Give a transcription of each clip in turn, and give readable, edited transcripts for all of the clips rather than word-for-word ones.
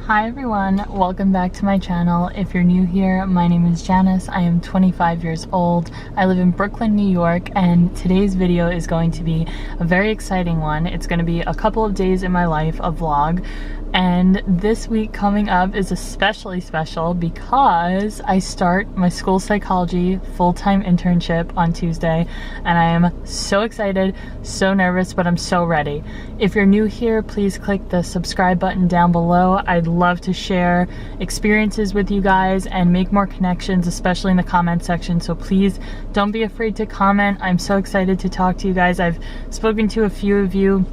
Hi everyone, welcome back to my channel. If you're new here, my name is Janice. I am 25 years old. I live in Brooklyn, New York, and today's video is going to be a very exciting one. It's going to be a couple of days in my life, a vlog. And this week coming up is especially special because I start my school psychology full-time internship on Tuesday, and I am so excited, so nervous, but I'm so ready. If you're new here, please click the subscribe button down below. I'd love to share experiences with you guys and make more connections, especially in the comment section, so please don't be afraid to comment. I'm so excited to talk to you guys. I've spoken to a few of you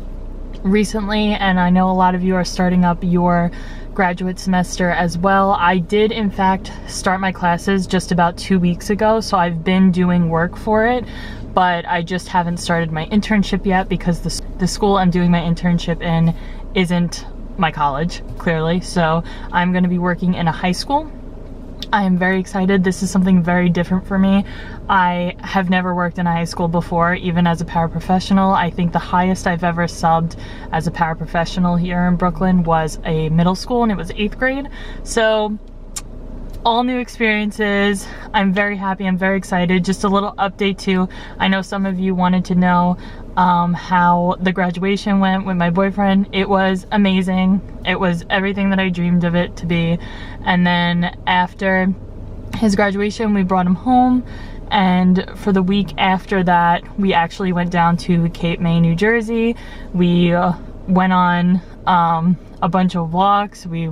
recently, and I know a lot of you are starting up your graduate semester as well. I did in fact start my classes just about 2 weeks ago, so I've been doing work for it, but I just haven't started my internship yet because the school I'm doing my internship in isn't my college, clearly, so I'm going to be working in a high school. I am very excited. This is something very different for me. I have never worked in a high school before, even as a paraprofessional. I think the highest I've ever subbed as a paraprofessional here in Brooklyn was a middle school, and it was 8th grade. So all new experiences. I'm very happy. I'm very excited. Just a little update too. I know some of you wanted to know how the graduation went with my boyfriend. It was amazing. It was everything that I dreamed of it to be. And then after his graduation, we brought him home. And for the week after that, we actually went down to Cape May, New Jersey. We went on a bunch of walks. We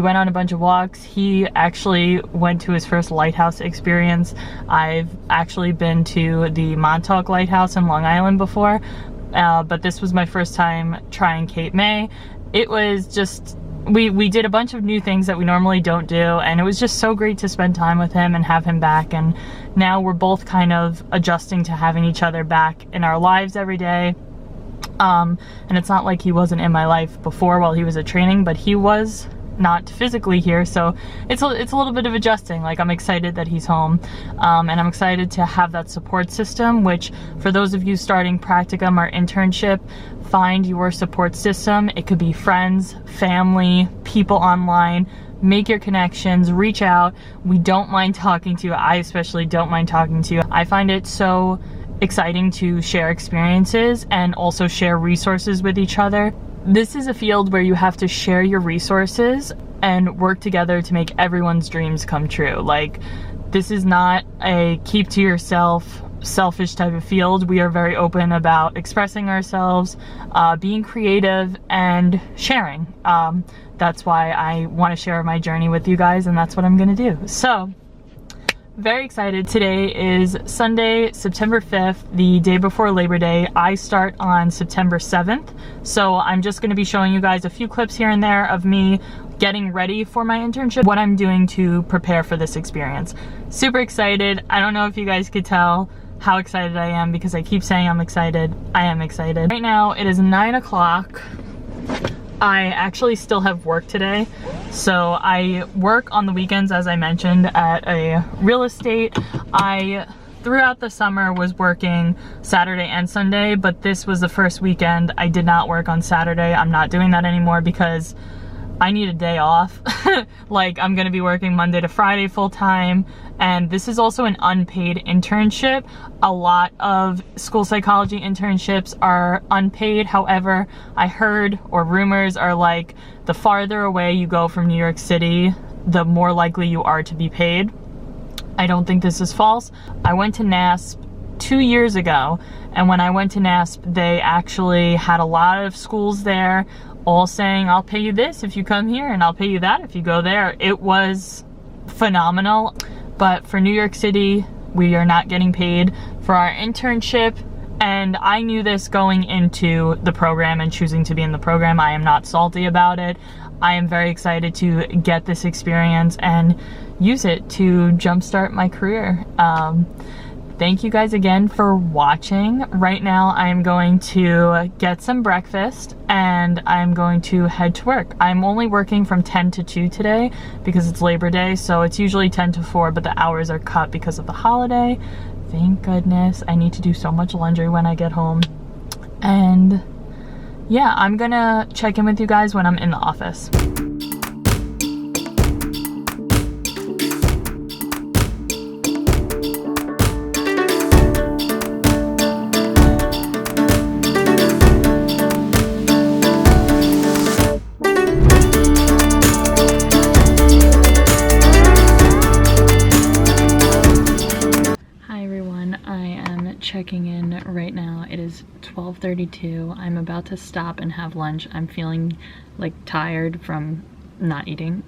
went on a bunch of walks. He actually went to his first lighthouse experience. I've actually been to the Montauk Lighthouse in Long Island before, but this was my first time trying Cape May. It was just, we did a bunch of new things that we normally don't do, and it was just so great to spend time with him and have him back. And now we're both kind of adjusting to having each other back in our lives every day. And it's not like he wasn't in my life before while he was at training, but he was not physically here, so it's a little bit of adjusting. Like, I'm excited that he's home, and I'm excited to have that support system, which for those of you starting practicum or internship, find your support system. It could be friends, family, people online. Make your connections, reach out. We don't mind talking to you. I especially don't mind talking to you. I find it so exciting to share experiences and also share resources with each other. This is a field where you have to share your resources and work together to make everyone's dreams come true. Like, this is not a keep to yourself, selfish type of field. We are very open about expressing ourselves, being creative, and sharing. That's why I want to share my journey with you guys, and that's what I'm going to do. So, very excited. Today is Sunday, September 5th, the day before Labor Day. I start on September 7th. So I'm just going to be showing you guys a few clips here and there of me getting ready for my internship, what I'm doing to prepare for this experience. Super excited. I don't know if you guys could tell how excited I am because I keep saying I'm excited. I am excited. Right now it is 9 o'clock. I actually still have work today. So I work on the weekends, as I mentioned, at a real estate. I, throughout the summer, was working Saturday and Sunday, but this was the first weekend I did not work on Saturday. I'm not doing that anymore because I need a day off. Like, I'm gonna be working Monday to Friday full time, and this is also an unpaid internship. A lot of school psychology internships are unpaid. However, I heard, or rumors are like, the farther away you go from New York City, the more likely you are to be paid. I don't think this is false. I went to NASP 2 years ago, and when I went to NASP, they actually had a lot of schools there all saying, I'll pay you this if you come here, and I'll pay you that if you go there. It was phenomenal. But for New York City, we are not getting paid for our internship, and I knew this going into the program and choosing to be in the program. I am not salty about it. I am very excited to get this experience and use it to jumpstart my career. Thank you guys again for watching. Right now I'm going to get some breakfast and I'm going to head to work. I'm only working from 10 to 2 today because it's Labor Day, so it's usually 10 to 4, but the hours are cut because of the holiday. Thank goodness. I need to do so much laundry when I get home. And yeah, I'm gonna check in with you guys when I'm in the office. Checking in right now. It is 12:32. I'm about to stop and have lunch. I'm feeling like tired from not eating.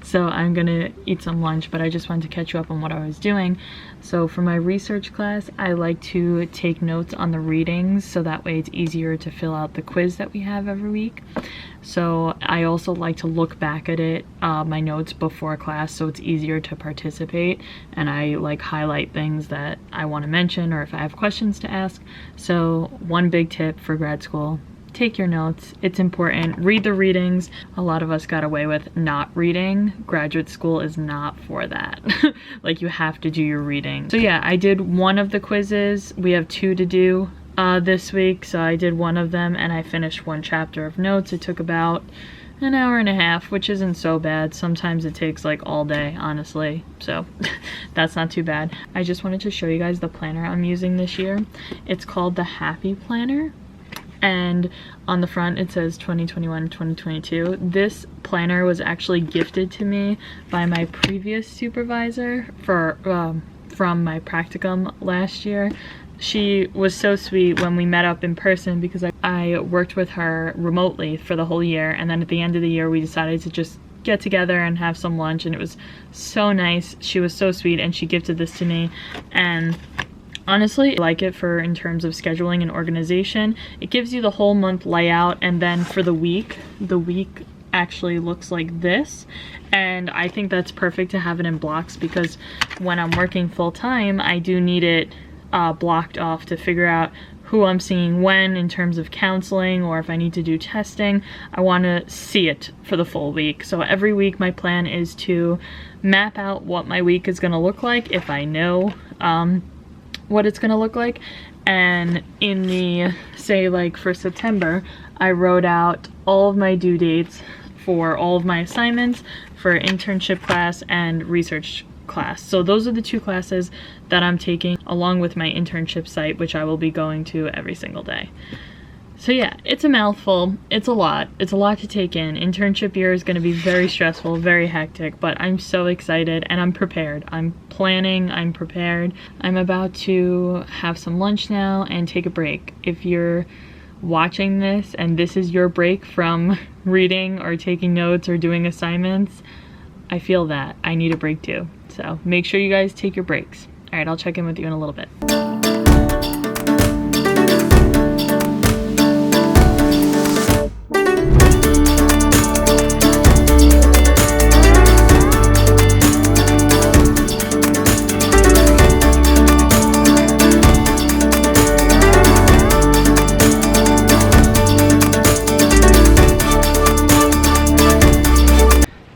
So I'm gonna eat some lunch, but I just wanted to catch you up on what I was doing. So for my research class, I like to take notes on the readings so that way it's easier to fill out the quiz that we have every week. So I also like to look back at it, my notes before class, so it's easier to participate, and I like highlight things that I want to mention or if I have questions to ask. So one big tip for grad school: take your notes. It's important. Read the readings. A lot of us got away with not reading. Graduate school is not for that. Like, you have to do your reading. So yeah, I did one of the quizzes. We have 2 to do this week, so I did one of them and I finished 1 chapter of notes. It took about an hour and a half, which isn't so bad. Sometimes it takes like all day, honestly, so that's not too bad. I just wanted to show you guys the planner I'm using this year. It's called the Happy Planner, and on the front it says 2021-2022. This planner was actually gifted to me by my previous supervisor for from my practicum last year. She was so sweet when we met up in person because I worked with her remotely for the whole year, and then at the end of the year we decided to just get together and have some lunch, and it was so nice. She was so sweet and she gifted this to me, and honestly, I like it for in terms of scheduling and organization. It gives you the whole month layout, and then for the week actually looks like this, and I think that's perfect to have it in blocks because when I'm working full-time I do need it blocked off to figure out who I'm seeing when in terms of counseling, or if I need to do testing. I want to see it for the full week. So every week my plan is to map out what my week is going to look like if I know what it's going to look like. And in the, say like for September, I wrote out all of my due dates for all of my assignments for internship class and research class. So those are the 2 classes that I'm taking along with my internship site, which I will be going to every single day. So yeah, it's a mouthful. It's a lot to take in. Internship year is going to be very stressful, very hectic, but I'm so excited and I'm prepared. I'm planning, I'm prepared. I'm about to have some lunch now and take a break. If you're watching this and this is your break from reading or taking notes or doing assignments, I feel that. I need a break too. So make sure you guys take your breaks. All right, I'll check in with you in a little bit.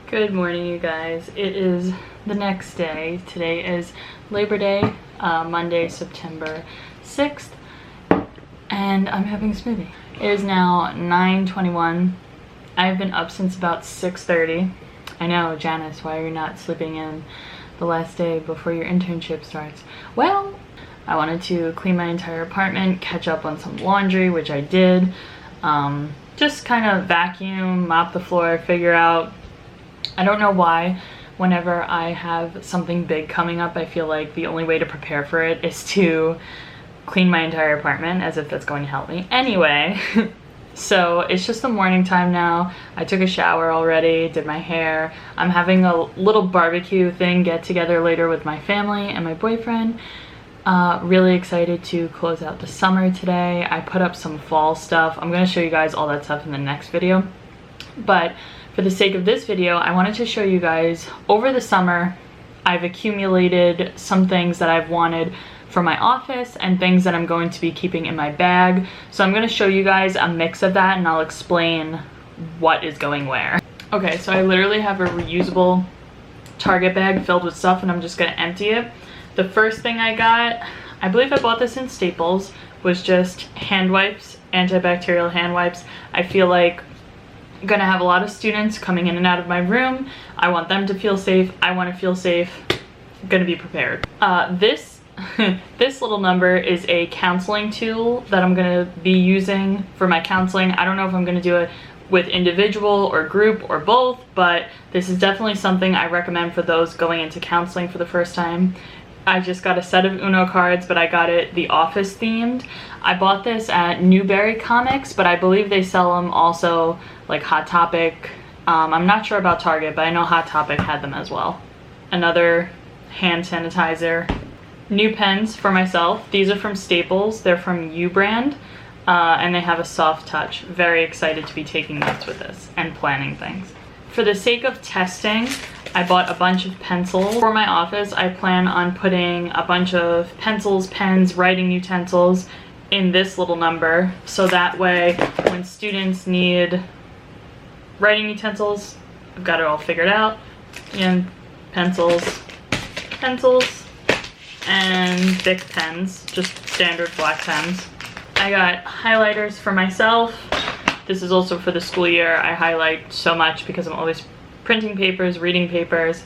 Good morning, you guys. It is the next day. Today is Labor Day, Monday, September 6th, and I'm having a smoothie. It is now 9:21. I've been up since about 6:30. I know, Janice, why are you not sleeping in the last day before your internship starts? Well, I wanted to clean my entire apartment, catch up on some laundry, which I did. Just kind of vacuum, mop the floor, figure out, I don't know why, whenever I have something big coming up, I feel like the only way to prepare for it is to clean my entire apartment, as if that's going to help me. Anyway, so it's just the morning time now. I took a shower already, did my hair. I'm having a little barbecue thing, get together later with my family and my boyfriend. Really excited to close out the summer today. I put up some fall stuff. I'm going to show you guys all that stuff in the next video. But for the sake of this video, I wanted to show you guys, over the summer, I've accumulated some things that I've wanted for my office and things that I'm going to be keeping in my bag. So I'm going to show you guys a mix of that and I'll explain what is going where. Okay, so I literally have a reusable Target bag filled with stuff and I'm just going to empty it. The first thing I got, I believe I bought this in Staples, was just hand wipes antibacterial hand wipes. I feel like I'm gonna have a lot of students coming in and out of my room. I want them to feel safe. I want to feel safe. I'm gonna be prepared. This little number is a counseling tool that I'm gonna be using for my counseling. I don't know if I'm gonna do it with individual or group or both, but this is definitely something I recommend for those going into counseling for the first time. I just got a set of Uno cards, but I got it the Office themed. I bought this at Newberry Comics, but I believe they sell them also like Hot Topic. I'm not sure about Target, but I know Hot Topic had them as well. Another hand sanitizer. New pens for myself. These are from Staples. They're from U brand, and they have a soft touch. Very excited to be taking notes with this and planning things. For the sake of testing, I bought a bunch of pencils. For my office, I plan on putting a bunch of pencils, pens, writing utensils in this little number, so that way when students need writing utensils, I've got it all figured out. And pencils, and Bic pens, just standard black pens. I got highlighters for myself. This is also for the school year. I highlight so much because I'm always printing papers, reading papers,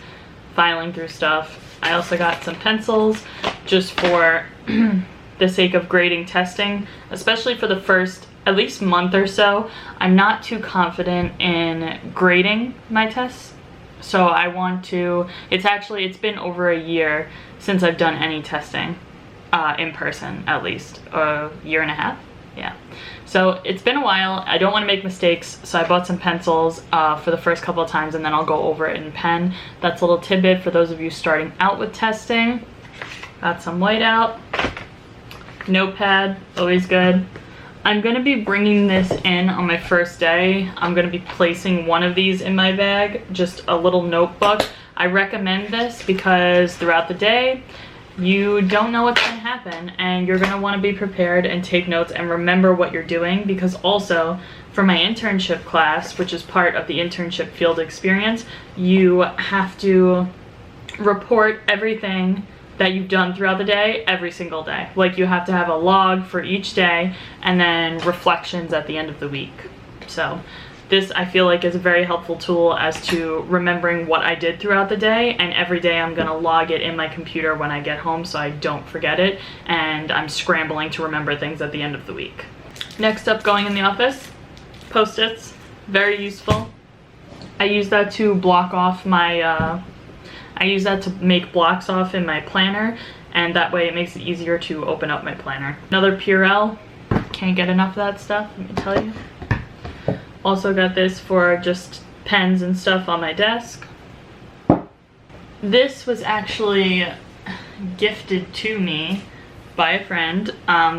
filing through stuff. I also got some pencils just for the sake of grading testing, especially for the first at least month or so. I'm not too confident in grading my tests, so I want to, it's been over a year since I've done any testing in person, at least a year and a half. Yeah, so it's been a while. I don't want to make mistakes, so I bought some pencils for the first couple of times, and then I'll go over it in pen. That's a little tidbit for those of you starting out with testing. Got some whiteout, notepad, always good. I'm going to be bringing this in on my first day. I'm going to be placing one of these in my bag, just a little notebook. I recommend this because throughout the day, you don't know what's going to happen, and you're going to want to be prepared and take notes and remember what you're doing, because also for my internship class, which is part of the internship field experience, you have to report everything that you've done throughout the day every single day. Like, you have to have a log for each day and then reflections at the end of the week. So this, I feel like, is a very helpful tool as to remembering what I did throughout the day, and every day I'm gonna log it in my computer when I get home so I don't forget it, and I'm scrambling to remember things at the end of the week. Next up, going in the office, Post-its, very useful. I use that to block off my, I use that to make blocks off in my planner, and that way it makes it easier to open up my planner. Another Purell, can't get enough of that stuff, let me tell you. Also got this for just pens and stuff on my desk. This was actually gifted to me by a friend.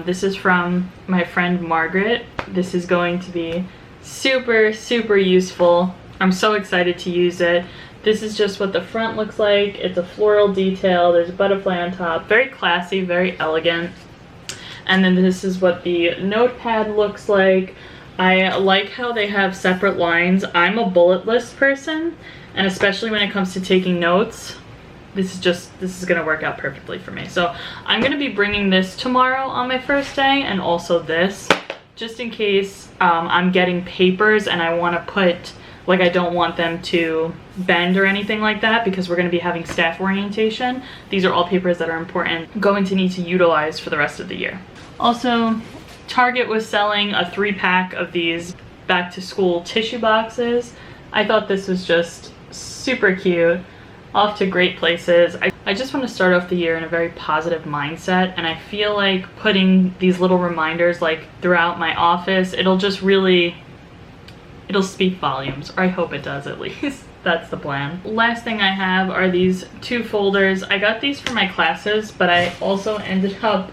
This is from my friend Margaret. This is going to be super, super useful. I'm so excited to use it. This is just what the front looks like. It's a floral detail. There's a butterfly on top. Very classy, very elegant. And then this is what the notepad looks like. I like how they have separate lines. I'm a bullet list person, and especially when it comes to taking notes, this is gonna work out perfectly for me. So I'm gonna be bringing this tomorrow on my first day, and also this, just in case I'm getting papers and I wanna put, like, I don't want them to bend or anything like that, because we're gonna be having staff orientation. These are all papers that are important, I'm going to need to utilize for the rest of the year. Also, Target was selling a 3-pack of these back to school tissue boxes. I thought this was just super cute, off to great places. I just want to start off the year in a very positive mindset, and I feel like putting these little reminders like throughout my office, it'll just really, it'll speak volumes, or I hope it does at least. That's the plan. Last thing I have are these 2 folders. I got these for my classes, but I also ended up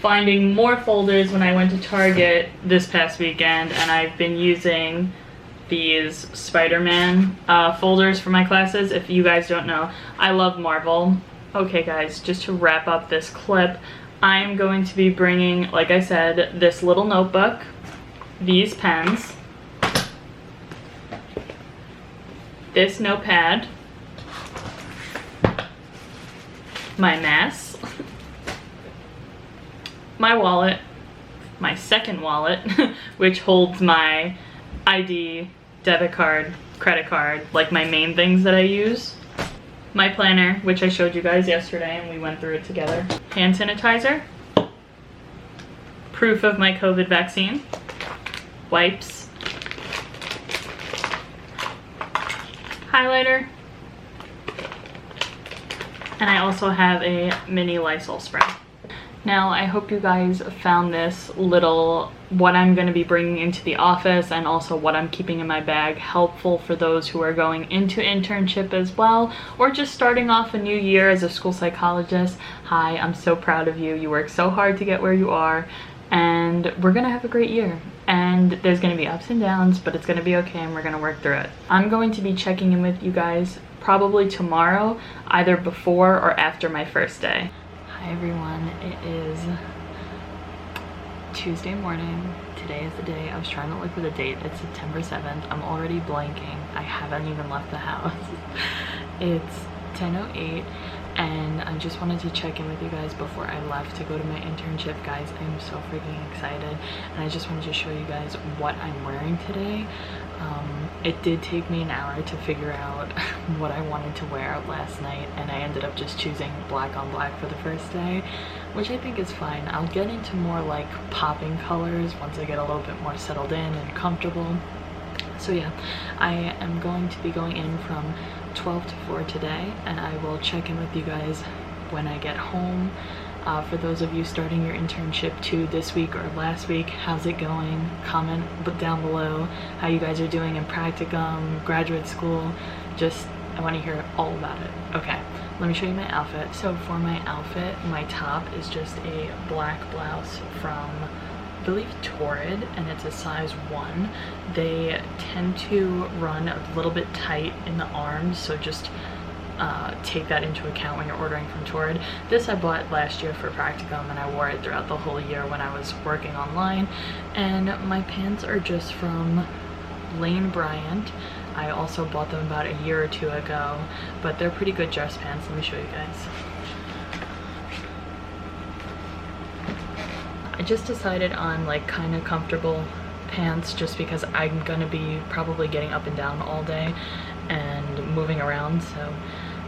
finding more folders when I went to Target this past weekend, and I've been using these Spider-Man folders for my classes. If you guys don't know, I love Marvel. Okay guys, just to wrap up this clip, I'm going to be bringing, like I said, this little notebook, these pens, this notepad, my mask, my wallet, my second wallet, which holds my ID, debit card, credit card, like my main things that I use. My planner, which I showed you guys yesterday and we went through it together. Hand sanitizer. Proof of my COVID vaccine. Wipes. Highlighter. And I also have a mini Lysol spray. Now, I hope you guys found this little, what I'm going to be bringing into the office and also what I'm keeping in my bag, helpful for those who are going into internship as well, or just starting off a new year as a school psychologist. Hi, I'm so proud of you. You worked so hard to get where you are, and we're going to have a great year. And there's going to be ups and downs, but it's going to be okay, and we're going to work through it. I'm going to be checking in with you guys probably tomorrow, either before or after my first day. Hi everyone, it is Tuesday morning. Today is the day. I was trying to look for the date. It's September 7th. I'm already blanking. I haven't even left the house. It's 10:08 and I just wanted to check in with you guys before I left to go to my internship. Guys, I'm so freaking excited and I just wanted to show you guys what I'm wearing today. It did take me an hour to figure out what I wanted to wear last night, and I ended up just choosing black on black for the first day, which I think is fine. I'll get into more like popping colors once I get a little bit more settled in and comfortable. So yeah, I am going to be going in from 12 to 4 today, and I will check in with you guys when I get home. For those of you starting your internship too this week or last week, how's it going? Comment down below how you guys are doing in practicum, graduate school. I want to hear all about it. Okay, let me show you my outfit. So for my outfit, my top is just a black blouse from, I believe, Torrid, and it's a size 1. They tend to run a little bit tight in the arms, so just take that into account when you're ordering from Torrid. This I bought last year for practicum and I wore it throughout the whole year when I was working online. And my pants are just from Lane Bryant. I also bought them about a year or 2 ago, but they're pretty good dress pants. Let me show you guys. I just decided on like kind of comfortable pants just because I'm gonna be probably getting up and down all day and moving around, so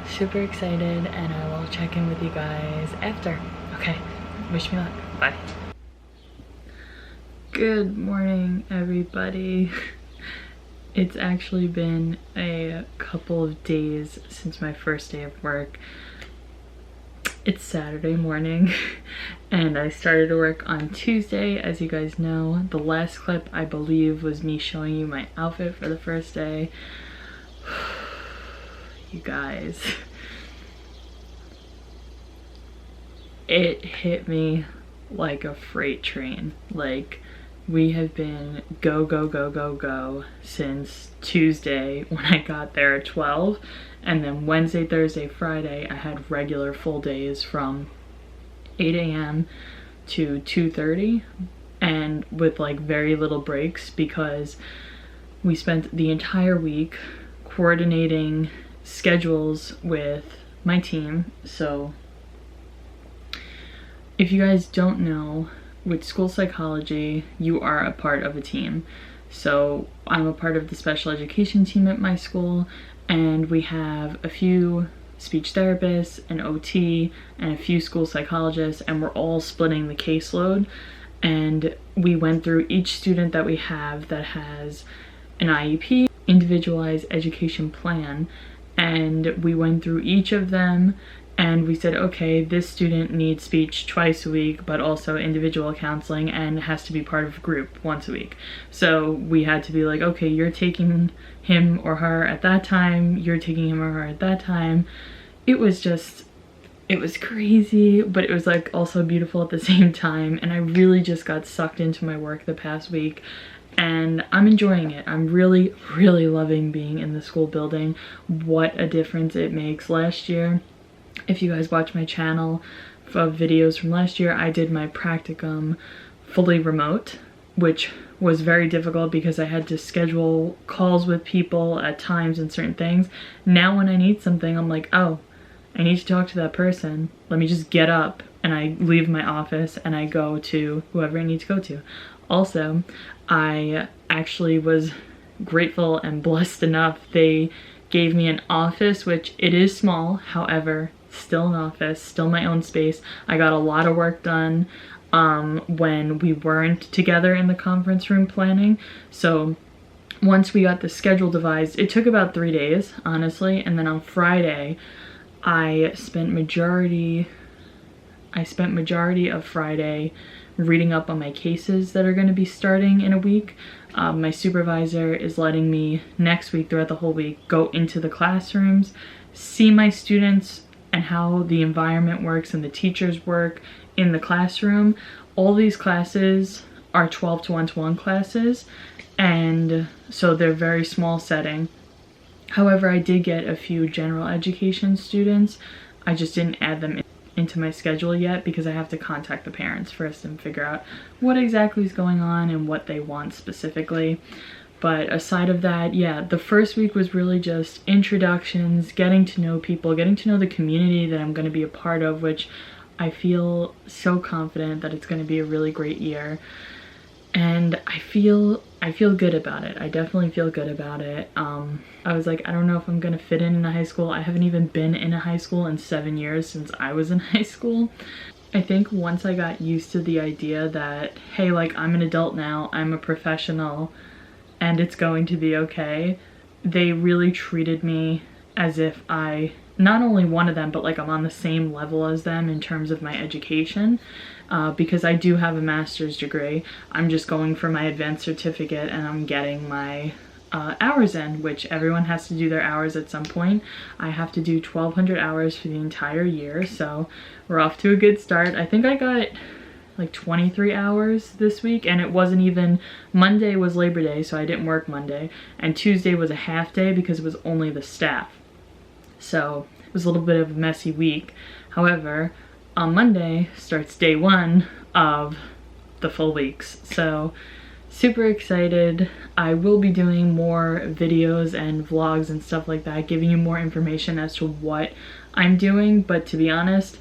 super excited, and I will check in with you guys after. Okay, wish me luck. Bye. Good morning, everybody. It's actually been a couple of days since my first day of work. It's Saturday morning and I started to work on Tuesday, as you guys know. The last clip, I believe, was me showing you my outfit for the first day. You guys, it hit me like a freight train. Like, we have been go, go, go, go, go since Tuesday when I got there at 12. And then Wednesday, Thursday, Friday, I had regular full days from 8 a.m. to 2:30, and with like very little breaks because we spent the entire week coordinating schedules with my team. So if you guys don't know, with school psychology, you are a part of a team. So I'm a part of the special education team at my school, and we have a few speech therapists, an OT, and a few school psychologists, and we're all splitting the caseload. And we went through each student that we have that has an IEP, individualized education plan, and we went through each of them and we said, okay, this student needs speech twice a week, but also individual counseling and has to be part of a group once a week. So we had to be like, okay, you're taking him or her at that time, you're taking him or her at that time. It was crazy, but it was like also beautiful at the same time, and I really just got sucked into my work the past week. And I'm enjoying it. I'm really, really loving being in the school building. What a difference it makes. Last year, if you guys watch my channel of videos from last year, I did my practicum fully remote, which was very difficult because I had to schedule calls with people at times and certain things. Now when I need something, I'm like, oh, I need to talk to that person. Let me just get up and I leave my office and I go to whoever I need to go to. Also, I actually was grateful and blessed enough. They gave me an office, which it is small, however, still an office, still my own space. I got a lot of work done when we weren't together in the conference room planning. So once we got the schedule devised, it took about 3 days, honestly. And then on Friday, I spent majority of Friday reading up on my cases that are going to be starting in a week. My supervisor is letting me next week, throughout the whole week, go into the classrooms, see my students and how the environment works and the teachers work in the classroom. All these classes are 12 to 1-to-1 classes, and so they're very small setting. However, I did get a few general education students. I just didn't add them into my schedule yet because I have to contact the parents first and figure out what exactly is going on and what they want specifically. But aside of that, yeah, the first week was really just introductions, getting to know people, getting to know the community that I'm going to be a part of, which I feel so confident that it's going to be a really great year. And I feel good about it. I definitely feel good about it. I was like, I don't know if I'm gonna fit in a high school. I haven't even been in a high school in 7 years since I was in high school. I think once I got used to the idea that, hey, like, I'm an adult now, I'm a professional, and it's going to be okay, they really treated me as if I not only one of them, but like I'm on the same level as them in terms of my education. Because I do have a master's degree. I'm just going for my advanced certificate and I'm getting my hours in, which everyone has to do their hours at some point. I have to do 1,200 hours for the entire year, so we're off to a good start. I think I got like 23 hours this week, and it wasn't even, Monday was Labor Day, so I didn't work Monday, and Tuesday was a half day because it was only the staff. So it was a little bit of a messy week. However, on Monday starts day 1 of the full weeks. So super excited. I will be doing more videos and vlogs and stuff like that, giving you more information as to what I'm doing. But to be honest,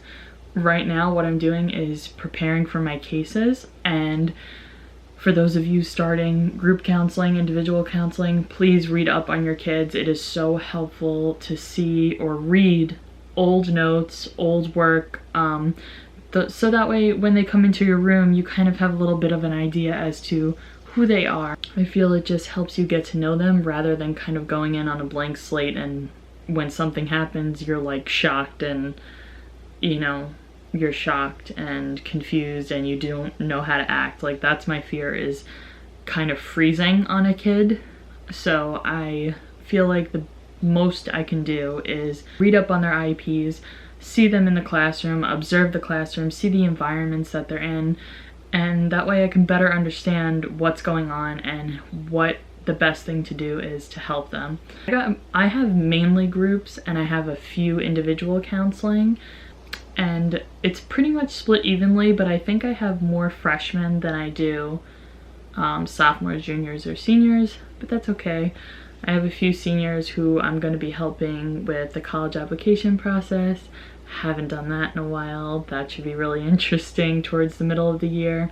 right now what I'm doing is preparing for my cases. And for those of you starting group counseling, individual counseling, please read up on your kids. It is so helpful to see or read old notes, old work, so that way when they come into your room, you kind of have a little bit of an idea as to who they are. I feel it just helps you get to know them rather than kind of going in on a blank slate, and when something happens, you're like shocked and, you know, you're shocked and confused and you don't know how to act. Like, that's my fear, is kind of freezing on a kid. So I feel like the most I can do is read up on their IEPs, see them in the classroom, observe the classroom, see the environments that they're in, and that way I can better understand what's going on and what the best thing to do is to help them. I have mainly groups and I have a few individual counseling, and it's pretty much split evenly, but I think I have more freshmen than I do sophomores, juniors, or seniors, but that's okay. I have a few seniors who I'm going to be helping with the college application process. Haven't done that in a while. That should be really interesting towards the middle of the year.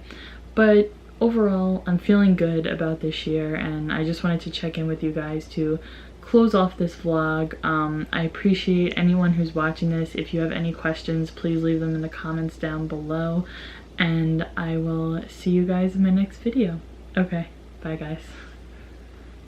But overall, I'm feeling good about this year, and I just wanted to check in with you guys to close off this vlog. I appreciate anyone who's watching this. If you have any questions, please leave them in the comments down below, and I will see you guys in my next video. Okay, bye guys.